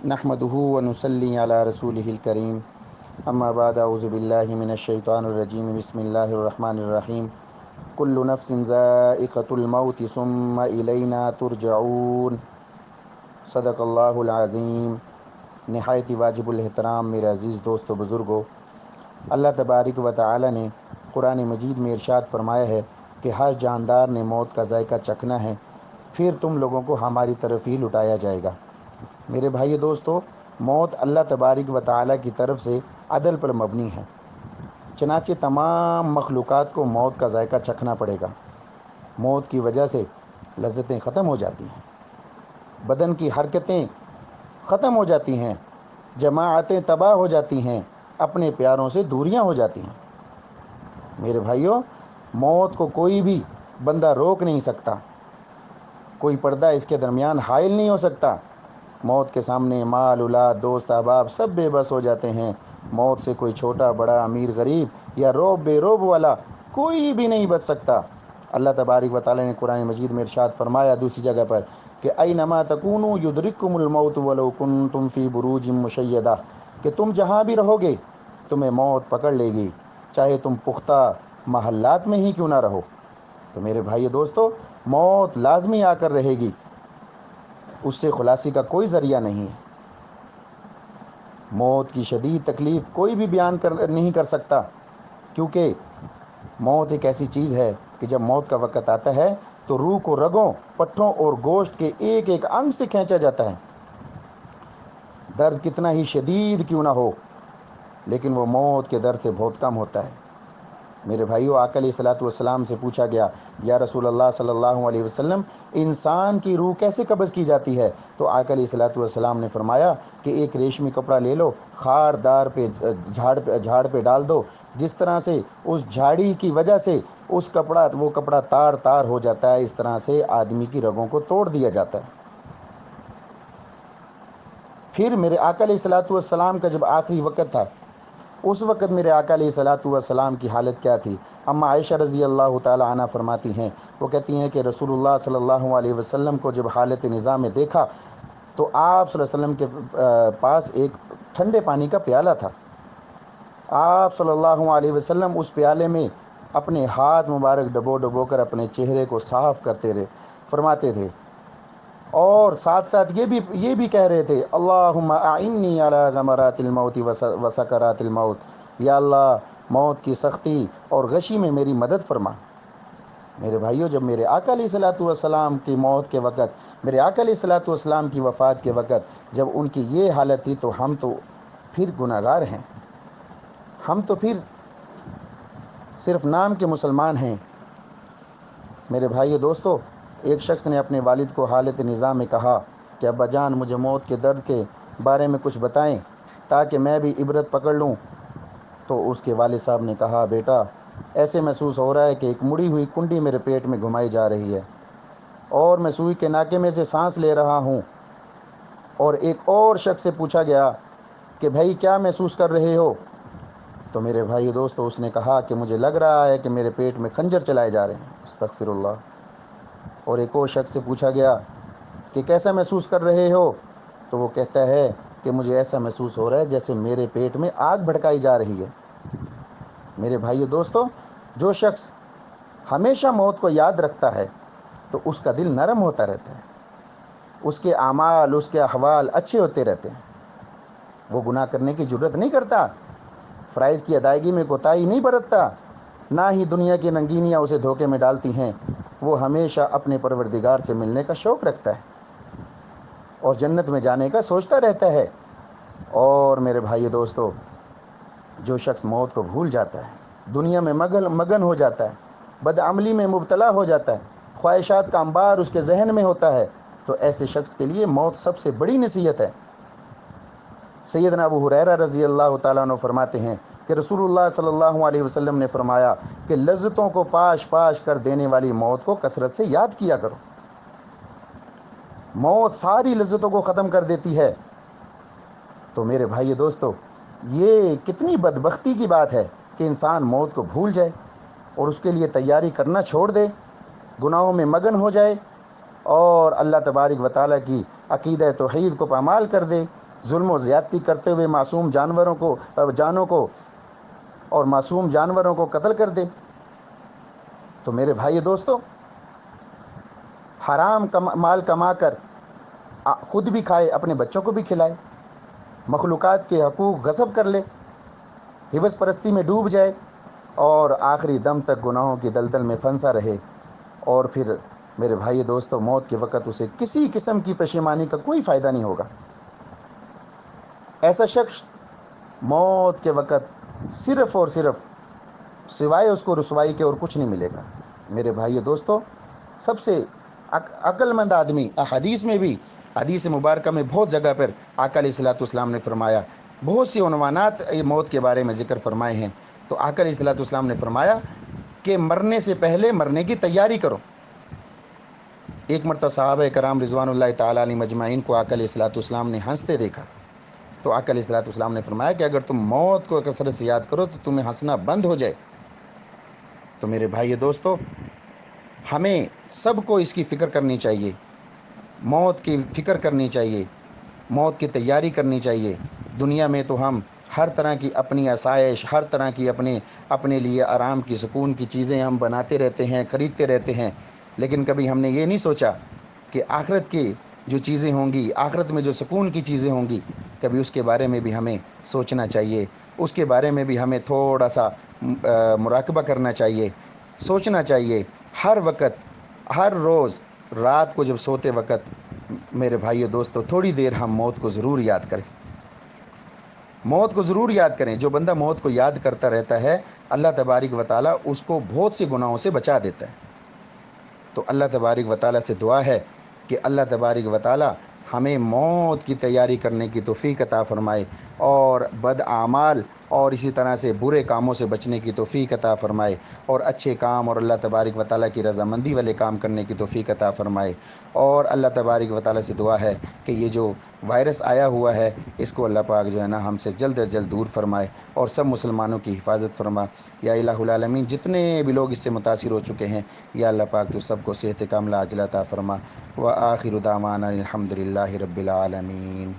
نحمده ونصلي على رسوله الكريم اما بعد اعوذ باللہ من الشیطان الرجیم بسم اللہ الرحمن الرحیم کل نفس ذائقۃ الموت ثم الینا ترجعون صدق اللہ العظیم۔ نہایت واجب الاحترام میرے عزیز دوست و بزرگوں، اللہ تبارک و تعالی نے قرآن مجید میں ارشاد فرمایا ہے کہ ہر جاندار نے موت کا ذائقہ چکھنا ہے، پھر تم لوگوں کو ہماری طرف ہی لٹایا جائے گا۔ میرے بھائی دوستو، موت اللہ تبارک و تعالی کی طرف سے عدل پر مبنی ہے، چنانچہ تمام مخلوقات کو موت کا ذائقہ چکھنا پڑے گا۔ موت کی وجہ سے لذتیں ختم ہو جاتی ہیں، بدن کی حرکتیں ختم ہو جاتی ہیں، جماعتیں تباہ ہو جاتی ہیں، اپنے پیاروں سے دوریاں ہو جاتی ہیں۔ میرے بھائیوں، موت کو کوئی بھی بندہ روک نہیں سکتا، کوئی پردہ اس کے درمیان حائل نہیں ہو سکتا۔ موت کے سامنے مال اولاد دوست احباب سب بے بس ہو جاتے ہیں۔ موت سے کوئی چھوٹا بڑا امیر غریب یا روب بے روب والا کوئی بھی نہیں بچ سکتا۔ اللہ تبارک و تعالی نے قرآن مجید میں ارشاد فرمایا دوسری جگہ پر کہ اینما تکونوا یدرککم الموت ولو کنتم فی بروج مشیدہ، کہ تم جہاں بھی رہو گے تمہیں موت پکڑ لے گی، چاہے تم پختہ محلات میں ہی کیوں نہ رہو۔ تو میرے بھائی دوستو، موت لازمی آ کر رہے گی، اس سے خلاصی کا کوئی ذریعہ نہیں ہے۔ موت کی شدید تکلیف کوئی بھی بیان نہیں کر سکتا، کیونکہ موت ایک ایسی چیز ہے کہ جب موت کا وقت آتا ہے تو روح کو رگوں، پٹھوں اور گوشت کے ایک ایک انگ سے کھینچا جاتا ہے۔ درد کتنا ہی شدید کیوں نہ ہو، لیکن وہ موت کے درد سے بہت کم ہوتا ہے۔ میرے بھائیو، آقا علیہ الصلوۃ والسلام سے پوچھا گیا، یا رسول اللہ صلی اللہ علیہ وسلم، انسان کی روح کیسے قبض کی جاتی ہے؟ تو آقا علیہ الصلوۃ والسلام نے فرمایا کہ ایک ریشمی کپڑا لے لو، خاردار پہ جھاڑ پہ ڈال دو، جس طرح سے اس جھاڑی کی وجہ سے وہ کپڑا تار تار ہو جاتا ہے، اس طرح سے آدمی کی رگوں کو توڑ دیا جاتا ہے۔ پھر میرے آقا علیہ الصلوۃ والسلام کا جب آخری وقت تھا، اس وقت میرے آقا علیہ الصلوۃ والسلام کی حالت کیا تھی؟ اما عائشہ رضی اللہ تعالی عنہ فرماتی ہیں، وہ کہتی ہیں کہ رسول اللہ صلی اللہ علیہ وسلم کو جب حالت نظام میں دیکھا تو آپ صلی اللہ علیہ وسلم کے پاس ایک ٹھنڈے پانی کا پیالہ تھا۔ آپ صلی اللہ علیہ وسلم اس پیالے میں اپنے ہاتھ مبارک ڈبو ڈبو کر اپنے چہرے کو صاف کرتے رہے، فرماتے تھے، اور ساتھ ساتھ یہ بھی کہہ رہے تھے، اللہم اعنی علی غمرات الموت وسکرات الموت، یا اللہ موت کی سختی اور غشی میں میری مدد فرما۔ میرے بھائیوں، جب میرے آقا علیہ الصلوۃ والسلام کی موت کے وقت، میرے آقا علیہ الصلوۃ والسلام کی وفات کے وقت جب ان کی یہ حالت تھی، تو ہم تو پھر گناہ گار ہیں، ہم تو پھر صرف نام کے مسلمان ہیں۔ میرے بھائیو دوستو، ایک شخص نے اپنے والد کو حالت نظام میں کہا کہ ابا جان، مجھے موت کے درد کے بارے میں کچھ بتائیں تاکہ میں بھی عبرت پکڑ لوں۔ تو اس کے والد صاحب نے کہا، بیٹا، ایسے محسوس ہو رہا ہے کہ ایک مڑی ہوئی کنڈی میرے پیٹ میں گھمائی جا رہی ہے، اور میں سوئی کے ناکے میں سے سانس لے رہا ہوں۔ اور ایک اور شخص سے پوچھا گیا کہ بھائی کیا محسوس کر رہے ہو؟ تو میرے بھائی دوستو، اس نے کہا کہ مجھے لگ رہا ہے کہ میرے پیٹ میں خنجر چلائے جا رہے ہیں، استغفر اللہ۔ اور ایک اور شخص سے پوچھا گیا کہ کیسا محسوس کر رہے ہو؟ تو وہ کہتا ہے کہ مجھے ایسا محسوس ہو رہا ہے جیسے میرے پیٹ میں آگ بھڑکائی جا رہی ہے۔ میرے بھائیو دوستو، جو شخص ہمیشہ موت کو یاد رکھتا ہے تو اس کا دل نرم ہوتا رہتا ہے، اس کے اعمال، اس کے احوال اچھے ہوتے رہتے ہیں، وہ گناہ کرنے کی جرات نہیں کرتا، فرائض کی ادائیگی میں کوتاہی نہیں برتتا، نہ ہی دنیا کی رنگینیاں اسے دھوکے میں ڈالتی ہیں۔ وہ ہمیشہ اپنے پروردگار سے ملنے کا شوق رکھتا ہے اور جنت میں جانے کا سوچتا رہتا ہے۔ اور میرے بھائی دوستو، جو شخص موت کو بھول جاتا ہے، دنیا میں مگن ہو جاتا ہے، بدعملی میں مبتلا ہو جاتا ہے، خواہشات کا انبار اس کے ذہن میں ہوتا ہے، تو ایسے شخص کے لیے موت سب سے بڑی نصیحت ہے۔ سیدنا ابو ہریرہ رضی اللہ تعالیٰ عنہ فرماتے ہیں کہ رسول اللہ صلی اللہ علیہ وسلم نے فرمایا کہ لذتوں کو پاش پاش کر دینے والی موت کو کثرت سے یاد کیا کرو۔ موت ساری لذتوں کو ختم کر دیتی ہے۔ تو میرے بھائی دوستو، یہ کتنی بدبختی کی بات ہے کہ انسان موت کو بھول جائے اور اس کے لیے تیاری کرنا چھوڑ دے، گناہوں میں مگن ہو جائے اور اللہ تبارک و تعالیٰ کی عقیدہ توحید کو پامال کر دے، ظلم و زیادتی کرتے ہوئے معصوم جانوں کو اور معصوم جانوروں کو قتل کر دے؟ تو میرے بھائی دوستو، حرام مال کما کر خود بھی کھائے، اپنے بچوں کو بھی کھلائے، مخلوقات کے حقوق غصب کر لے، حوث پرستی میں ڈوب جائے اور آخری دم تک گناہوں کی دلدل میں پھنسا رہے، اور پھر میرے بھائی دوستو موت کے وقت اسے کسی قسم کی پشیمانی کا کوئی فائدہ نہیں ہوگا۔ ایسا شخص موت کے وقت صرف اور صرف سوائے اس کو رسوائی کے اور کچھ نہیں ملے گا۔ میرے بھائی دوستو، سب سے عقل مند آدمی، حدیث میں بھی، حدیث مبارکہ میں بہت جگہ پر آقا علیہ الصلوۃ والسلام نے فرمایا، بہت سی عنوانات موت کے بارے میں ذکر فرمائے ہیں، تو آقا علیہ الصلوۃ والسلام نے فرمایا کہ مرنے سے پہلے مرنے کی تیاری کرو۔ ایک مرتبہ صحابہ کرام رضوان اللہ تعالیٰ علیہ مجمعین کو آقا علیہ الصلوۃ والسلام نے ہنستے دیکھا، تو آقا علیہ الصلوۃ والسلام نے فرمایا کہ اگر تم موت کو کثرت سے یاد کرو تو تمہیں ہنسنا بند ہو جائے۔ تو میرے بھائی دوستو، ہمیں سب کو اس کی فکر کرنی چاہیے، موت کی فکر کرنی چاہیے، موت کی تیاری کرنی چاہیے۔ دنیا میں تو ہم ہر طرح کی اپنی آسائش، ہر طرح کی اپنے لیے آرام کی، سکون کی چیزیں ہم بناتے رہتے ہیں، خریدتے رہتے ہیں، لیکن کبھی ہم نے یہ نہیں سوچا کہ آخرت کی جو چیزیں ہوں گی، آخرت میں جو سکون کی چیزیں ہوں گی، کبھی اس کے بارے میں بھی ہمیں سوچنا چاہیے، اس کے بارے میں بھی ہمیں تھوڑا سا مراقبہ کرنا چاہیے، سوچنا چاہیے۔ ہر وقت، ہر روز رات کو جب سوتے وقت میرے بھائیو دوستو تھوڑی دیر ہم موت کو ضرور یاد کریں، موت کو ضرور یاد کریں۔ جو بندہ موت کو یاد کرتا رہتا ہے، اللہ تبارک و تعالیٰ اس کو بہت سے گناہوں سے بچا دیتا ہے۔ تو اللہ تبارک و تعالیٰ سے دعا ہے کہ اللہ تبارک و تعالیٰ ہمیں موت کی تیاری کرنے کی توفیق عطا فرمائے، اور بد اعمال اور اسی طرح سے برے کاموں سے بچنے کی توفیق عطا فرمائے، اور اچھے کام اور اللہ تبارک و تعالیٰ کی رضامندی والے کام کرنے کی توفیق عطا فرمائے۔ اور اللہ تبارک و تعالیٰ سے دعا ہے کہ یہ جو وائرس آیا ہوا ہے، اس کو اللہ پاک جو ہے نا ہم سے جلد از جلد دور فرمائے، اور سب مسلمانوں کی حفاظت فرما۔ یا الہ العالمین، جتنے بھی لوگ اس سے متاثر ہو چکے ہیں، یا اللہ پاک تو سب کو صحت کاملہ عاجلہ عطا فرما۔ وآخر دعوانا الحمد للہ رب العالمین۔